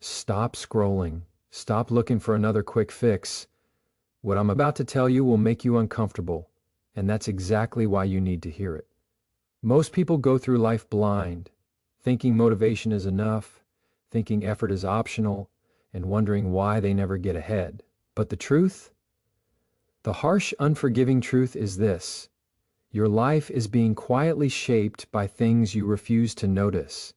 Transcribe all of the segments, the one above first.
Stop scrolling. Stop looking for another quick fix. What I'm about to tell you will make you uncomfortable, and that's exactly why you need to hear it. Most people go through life blind, thinking motivation is enough, thinking effort is optional, and wondering why they never get ahead. But the truth? The harsh, unforgiving truth is this: your life is being quietly shaped by things you refuse to notice,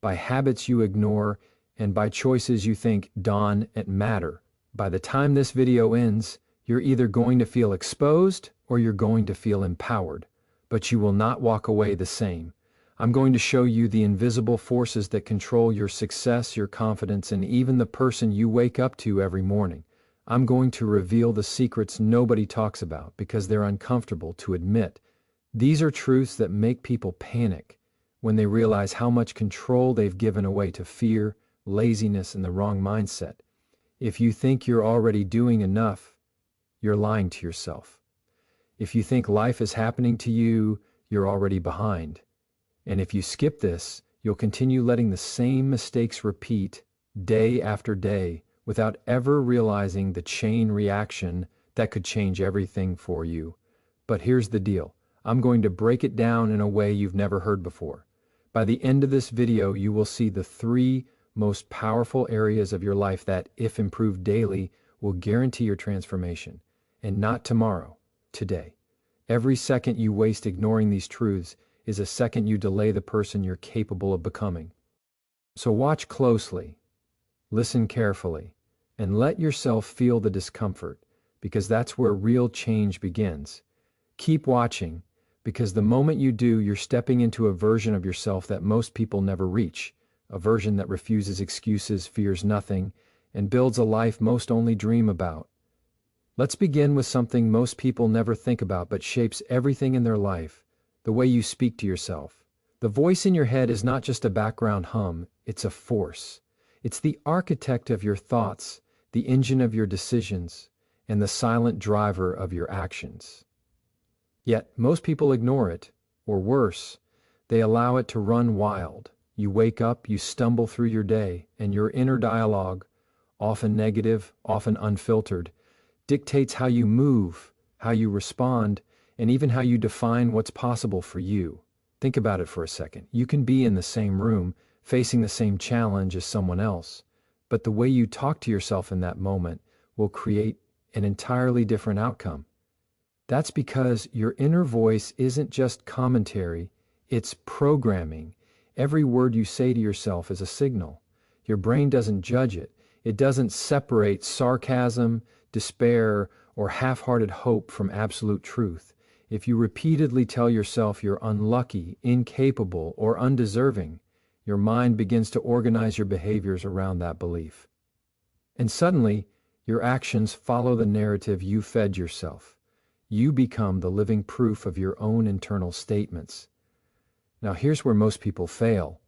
by habits you ignore, and by choices you think don't matter. By the time this video ends, you're either going to feel exposed or you're going to feel empowered, but you will not walk away the same. I'm going to show you the invisible forces that control your success, your confidence, and even the person you wake up to every morning. I'm going to reveal the secrets nobody talks about because they're uncomfortable to admit. These are truths that make people panic when they realize how much control they've given away to fear, laziness, and the wrong mindset. If you think you're already doing enough, you're lying to yourself. If you think life is happening to you, you're already behind. And if you skip this, you'll continue letting the same mistakes repeat day after day without ever realizing the chain reaction that could change everything for you. But here's the deal. I'm going to break it down in a way you've never heard before. By the end of this video, you will see the 3 most powerful areas of your life that, if improved daily, will guarantee your transformation. And not tomorrow, today. Every second you waste ignoring these truths is a second you delay the person you're capable of becoming. So watch closely, listen carefully, and let yourself feel the discomfort, because that's where real change begins. Keep watching, because the moment you do, you're stepping into a version of yourself that most people never reach, a version that refuses excuses, fears nothing, and builds a life most only dream about. Let's begin with something most people never think about but shapes everything in their life: the way you speak to yourself. The voice in your head is not just a background hum, it's a force. It's the architect of your thoughts, the engine of your decisions, and the silent driver of your actions. Yet most people ignore it, or worse, they allow it to run wild. You wake up, you stumble through your day, and your inner dialogue, often negative, often unfiltered, dictates how you move, how you respond, and even how you define what's possible for you. Think about it for a second. You can be in the same room, facing the same challenge as someone else, but the way you talk to yourself in that moment will create an entirely different outcome. That's because your inner voice isn't just commentary, it's programming. Every word you say to yourself is a signal. Your brain doesn't judge it. It doesn't separate sarcasm, despair, or half-hearted hope from absolute truth. If you repeatedly tell yourself you're unlucky, incapable, or undeserving, your mind begins to organize your behaviors around that belief. And suddenly, your actions follow the narrative you fed yourself. You become the living proof of your own internal statements. Now here's where most people fail.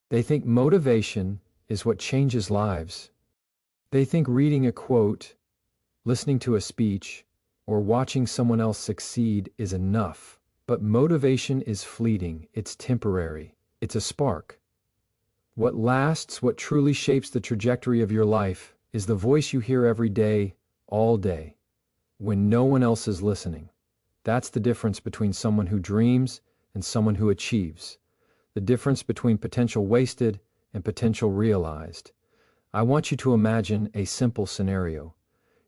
They think motivation is what changes lives. They think reading a quote, listening to a speech, or watching someone else succeed is enough. But motivation is fleeting, it's temporary, it's a spark. What lasts, what truly shapes the trajectory of your life, is the voice you hear every day, all day, when no one else is listening. That's the difference between someone who dreams and someone who achieves. The difference between potential wasted and potential realized. I want you to imagine a simple scenario.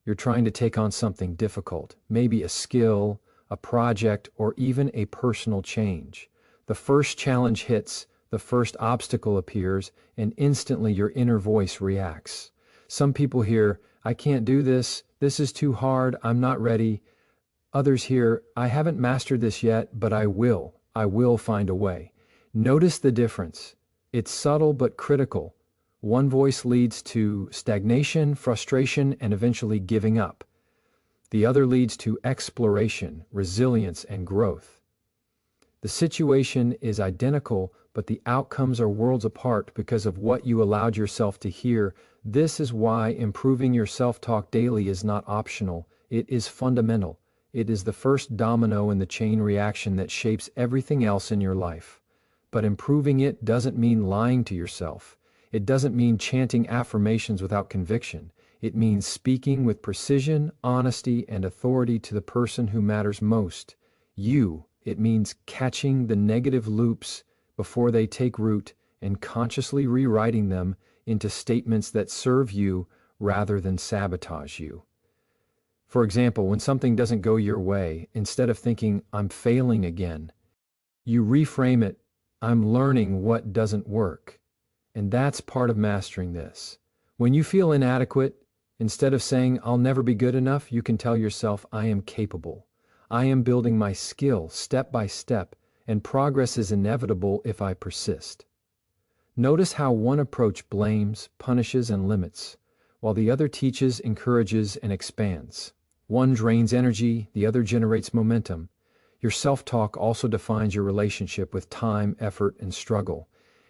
You're trying to take on something difficult, maybe a skill, a project, or even a personal change. The first challenge hits, the first obstacle appears, and instantly your inner voice reacts. Some people hear, "I can't do this, this is too hard, I'm not ready." Others hear, "I haven't mastered this yet, but I will find a way." Notice the difference. It's subtle but critical. One voice leads to stagnation, frustration, and eventually giving up. The other leads to exploration, resilience, and growth. The situation is identical, but the outcomes are worlds apart because of what you allowed yourself to hear. This is why improving your self-talk daily is not optional. It is fundamental. It is the first domino in the chain reaction that shapes everything else in your life. But improving it doesn't mean lying to yourself. It doesn't mean chanting affirmations without conviction. It means speaking with precision, honesty, and authority to the person who matters most. You. It means catching the negative loops before they take root and consciously rewriting them into statements that serve you rather than sabotage you. For example, when something doesn't go your way, instead of thinking, "I'm failing again," you reframe it, "I'm learning what doesn't work." And that's part of mastering this. When you feel inadequate, instead of saying, "I'll never be good enough," you can tell yourself, "I am capable. I am building my skill step by step, and progress is inevitable if I persist." Notice how one approach blames, punishes, and limits, while the other teaches, encourages, and expands. One drains energy, the other generates momentum. Your self-talk also defines your relationship with time, effort, and struggle.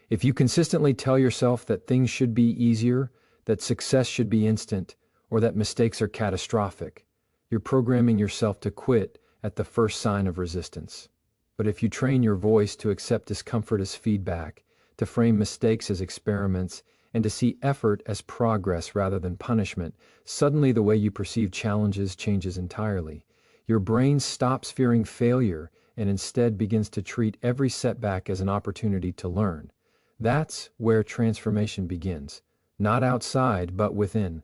If you consistently tell yourself that things should be easier, that success should be instant, or that mistakes are catastrophic, you're programming yourself to quit at the first sign of resistance. But if you train your voice to accept discomfort as feedback, to frame mistakes as experiments, and to see effort as progress rather than punishment, suddenly the way you perceive challenges changes entirely. Your brain stops fearing failure and instead begins to treat every setback as an opportunity to learn. That's where transformation begins, not outside, but within.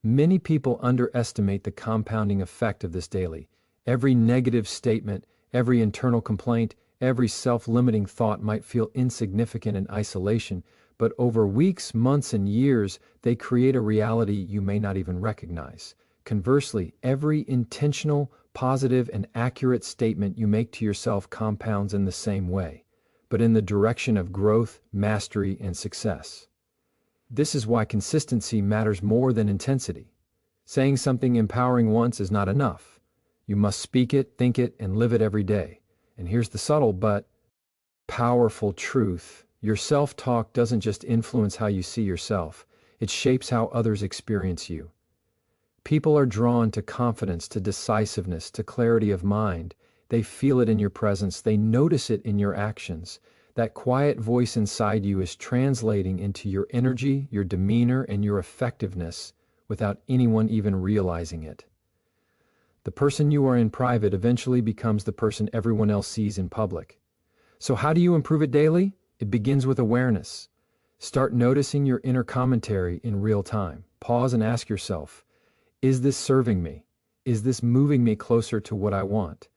Many people underestimate the compounding effect of this daily. Every negative statement, every internal complaint, every self-limiting thought might feel insignificant in isolation, but over weeks, months, and years, they create a reality you may not even recognize. Conversely, every intentional, positive, and accurate statement you make to yourself compounds in the same way, but in the direction of growth, mastery, and success. This is why consistency matters more than intensity. Saying something empowering once is not enough. You must speak it, think it, and live it every day. And here's the subtle but powerful truth. Your self-talk doesn't just influence how you see yourself, it shapes how others experience you. People are drawn to confidence, to decisiveness, to clarity of mind. They feel it in your presence, they notice it in your actions. That quiet voice inside you is translating into your energy, your demeanor, and your effectiveness without anyone even realizing it. The person you are in private eventually becomes the person everyone else sees in public. So how do you improve it daily? It begins with awareness. Start noticing your inner commentary in real time. Pause and ask yourself, is this serving me? Is this moving me closer to what I want?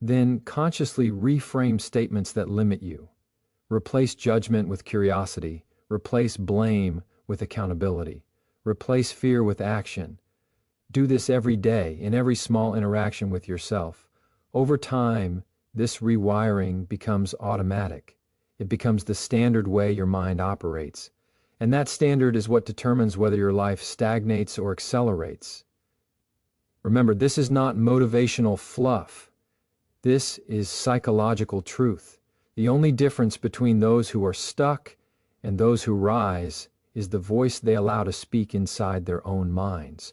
Then consciously reframe statements that limit you. Replace judgment with curiosity. Replace blame with accountability. Replace fear with action. Do this every day in every small interaction with yourself. Over time, this rewiring becomes automatic. It becomes the standard way your mind operates. And that standard is what determines whether your life stagnates or accelerates. Remember, this is not motivational fluff. This is psychological truth. The only difference between those who are stuck and those who rise is the voice they allow to speak inside their own minds.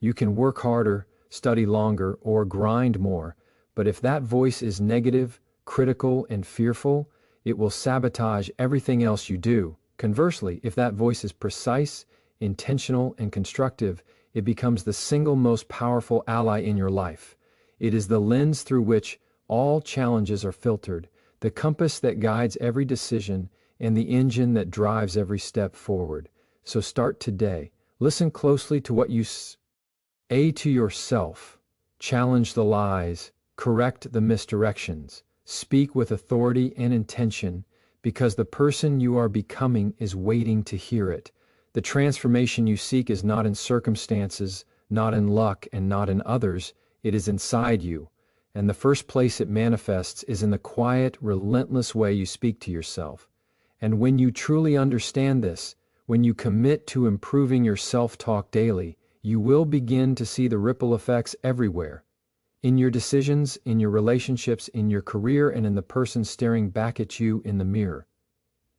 You can work harder, study longer, or grind more, but if that voice is negative, critical, and fearful, it will sabotage everything else you do. Conversely, if that voice is precise, intentional, and constructive, it becomes the single most powerful ally in your life. It is the lens through which all challenges are filtered, the compass that guides every decision, and the engine that drives every step forward. So start today. Listen closely to what you say to yourself. Challenge the lies, correct the misdirections, speak with authority and intention, because the person you are becoming is waiting to hear it. The transformation you seek is not in circumstances, not in luck, and not in others. It is inside you. And the first place it manifests is in the quiet, relentless way you speak to yourself. And when you truly understand this, when you commit to improving your self-talk daily, you will begin to see the ripple effects everywhere. In your decisions, in your relationships, in your career, and in the person staring back at you in the mirror.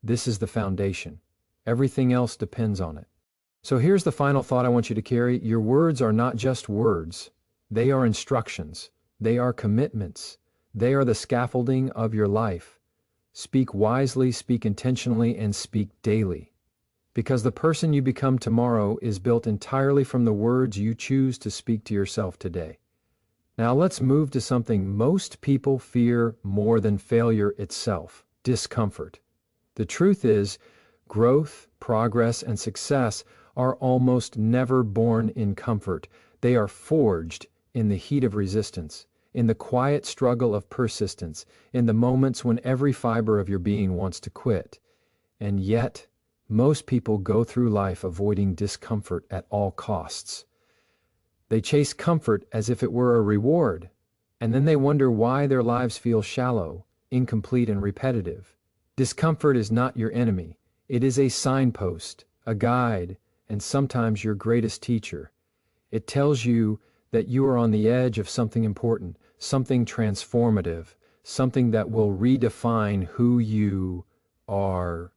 This is the foundation. Everything else depends on it. So here's the final thought I want you to carry. Your words are not just words. They are instructions. They are commitments. They are the scaffolding of your life. Speak wisely, speak intentionally, and speak daily. Because the person you become tomorrow is built entirely from the words you choose to speak to yourself today. Now let's move to something most people fear more than failure itself: discomfort. The truth is, growth, progress, and success are almost never born in comfort. They are forged in the heat of resistance, in the quiet struggle of persistence, in the moments when every fiber of your being wants to quit. And yet, most people go through life avoiding discomfort at all costs. They chase comfort as if it were a reward, and then they wonder why their lives feel shallow, incomplete, and repetitive. Discomfort is not your enemy. It is a signpost, a guide, and sometimes your greatest teacher. It tells you that you are on the edge of something important, something transformative, something that will redefine who you are.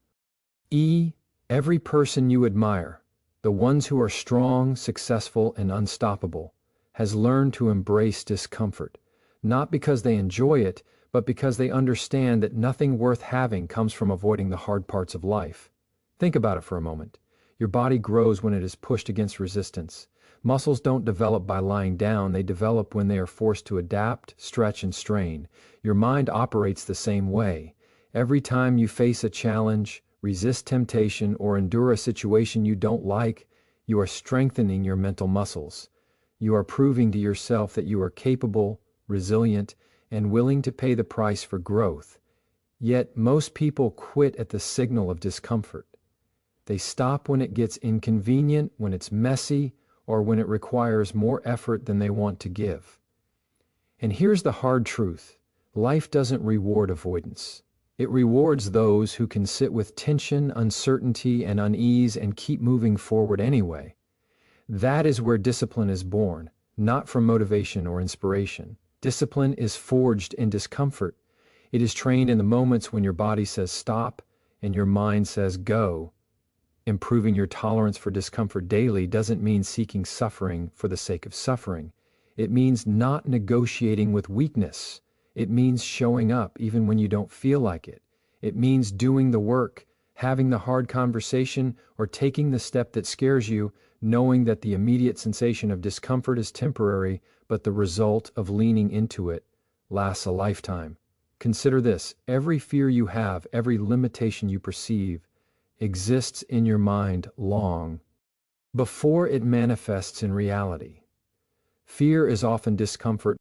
Every person you admire, the ones who are strong, successful, and unstoppable, has learned to embrace discomfort, not because they enjoy it, but because they understand that nothing worth having comes from avoiding the hard parts of life. Think about it for a moment. Your body grows when it is pushed against resistance. Muscles don't develop by lying down, they develop when they are forced to adapt, stretch, and strain. Your mind operates the same way. Every time you face a challenge, resist temptation, or endure a situation you don't like, you are strengthening your mental muscles. You are proving to yourself that you are capable, resilient, and willing to pay the price for growth. Yet most people quit at the signal of discomfort. They stop when it gets inconvenient, when it's messy, or when it requires more effort than they want to give. And here's the hard truth: life doesn't reward avoidance. It rewards those who can sit with tension, uncertainty, and unease and keep moving forward anyway. That is where discipline is born, not from motivation or inspiration. Discipline is forged in discomfort. It is trained in the moments when your body says stop and your mind says go. Improving your tolerance for discomfort daily doesn't mean seeking suffering for the sake of suffering. It means not negotiating with weakness. It means showing up even when you don't feel like it. It means doing the work, having the hard conversation, or taking the step that scares you, knowing that the immediate sensation of discomfort is temporary, but the result of leaning into it lasts a lifetime. Consider this: every fear you have, every limitation you perceive, exists in your mind long before it manifests in reality. Fear is often discomfort